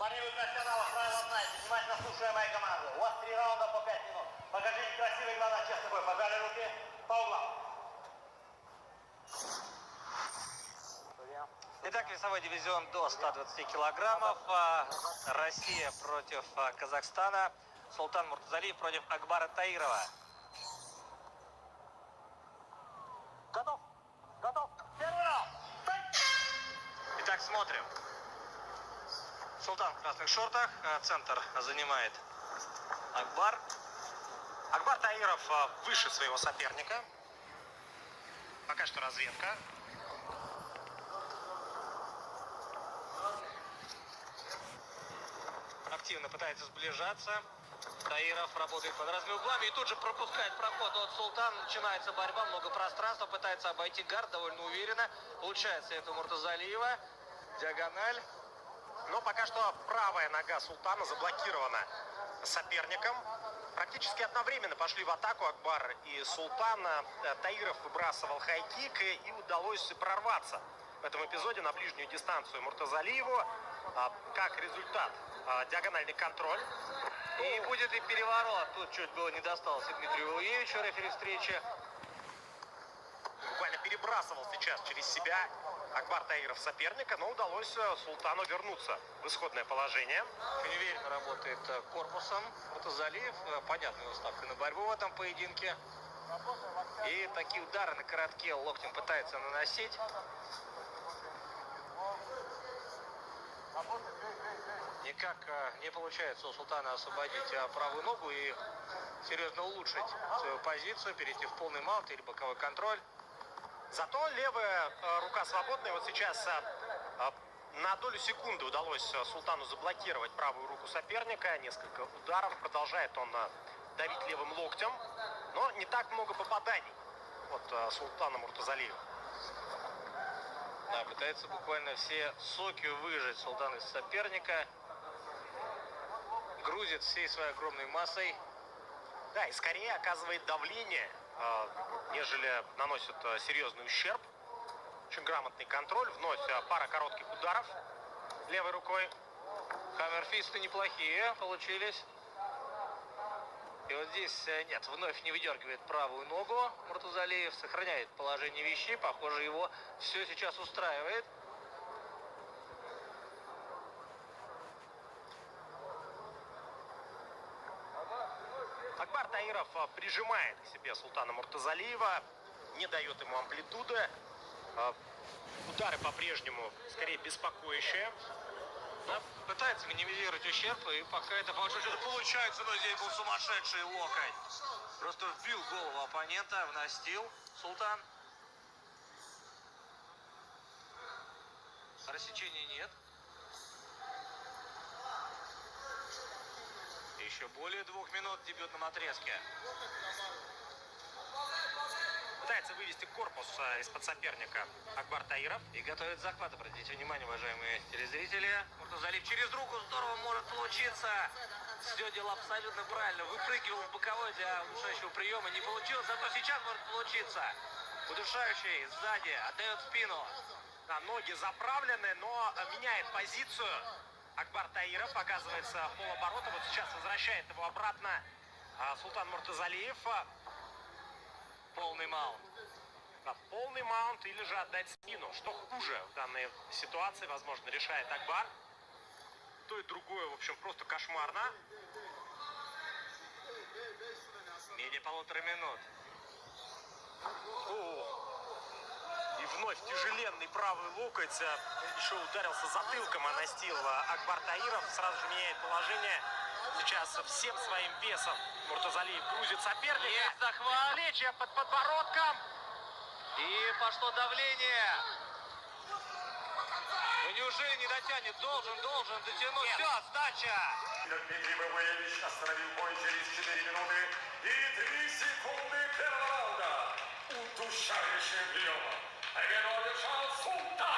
Парни, вы профессионалы, правила знаете. Внимательно слушая мои команды. У вас 3 раунда по 5 минут. Покажите красивые глаза, честный бой. Пожали руки по углам. Итак, весовой дивизион до 120 килограммов. Россия против Казахстана. Султан Муртазалиев против Акбара Таирова. Готов? Готов? Первый раунд. Итак, смотрим. Султан в красных шортах. Центр занимает Акбар. Акбар Таиров выше своего соперника. Пока что разведка. Активно пытается сближаться. Таиров работает под разными углами и тут же пропускает проход от Султана. Начинается борьба, много пространства, пытается обойти гард довольно уверенно. Получается это у Муртазалиева. Диагональ. Но пока что правая нога Султана заблокирована соперником. Практически одновременно пошли в атаку Акбар и Султан. Таиров выбрасывал хай-кик и удалось прорваться в этом эпизоде на ближнюю дистанцию Муртазалиеву. Как результат, диагональный контроль. И будет и переворот. Тут чуть было не досталось Дмитрию Ильевичу, рефери встречи. Буквально перебрасывал сейчас через себя Акбар Таиров соперника, но удалось Султану вернуться в исходное положение. Очень уверенно работает корпусом Муртазалиев. Понятная уставка на борьбу в этом поединке. И такие удары на коротке локтем пытается наносить. Никак не получается у Султана освободить правую ногу и серьезно улучшить свою позицию, перейти в полный маунт или боковой контроль. Зато левая рука свободная. Вот сейчас на долю секунды удалось Султану заблокировать правую руку соперника. Несколько ударов. Продолжает он давить левым локтем. Но не так много попаданий от Султана Муртазалиева. Да, пытается буквально все соки выжать Султан из соперника. Грузит всей своей огромной массой. Да, и скорее оказывает давление, нежели наносит серьезный ущерб. Очень грамотный контроль. Вновь пара коротких ударов левой рукой. Хаммерфисты неплохие получились. И вот здесь нет, вновь не выдергивает правую ногу. Муртазалиев сохраняет положение вещей. Похоже, его все сейчас устраивает. Акбар Таиров прижимает к себе Султана Муртазалиева, не дает ему амплитуды. Удары по-прежнему скорее беспокоящие. Да, пытается минимизировать ущерб, и пока это что-то получается, но здесь был сумасшедший локоть. Просто вбил голову оппонента, внастил Султан. Рассечения нет. Еще более 2 минут в дебютном отрезке. Пытается вывести корпус из-под соперника Акбар Таиров. И готовит захват. Обратите внимание, уважаемые телезрители. Муртазалиев через руку здорово может получиться. Все дело абсолютно правильно. Выпрыгивал в боковой для удушающего приема. Не получилось, зато сейчас может получиться. Удушающий сзади отдает спину. Да, ноги заправлены, но меняет позицию. Акбар Таиров, оказывается, полоборота. Вот сейчас возвращает его обратно Султан Муртазалиев. Полный маунт. Да, полный маунт или же отдать спину. Что хуже в данной ситуации, возможно, решает Акбар. То и другое, в общем, просто кошмарно. Менее 1,5 минут. И вновь тяжеленный правый локоть. Еще ударился затылком, а настил Акбар Таиров. Сразу же меняет положение. Сейчас всем своим весом Муртазалиев грузит соперника. Есть захват. Плечья под подбородком. И пошло давление. Ну неужели не дотянет? Должен дотянуть. Нет. Все, сдача. Дмитрий Бабуевич остановил бой через 4 минуты и 3 секунды первого раунда. Удушающим приемом. Победу одержал Султан.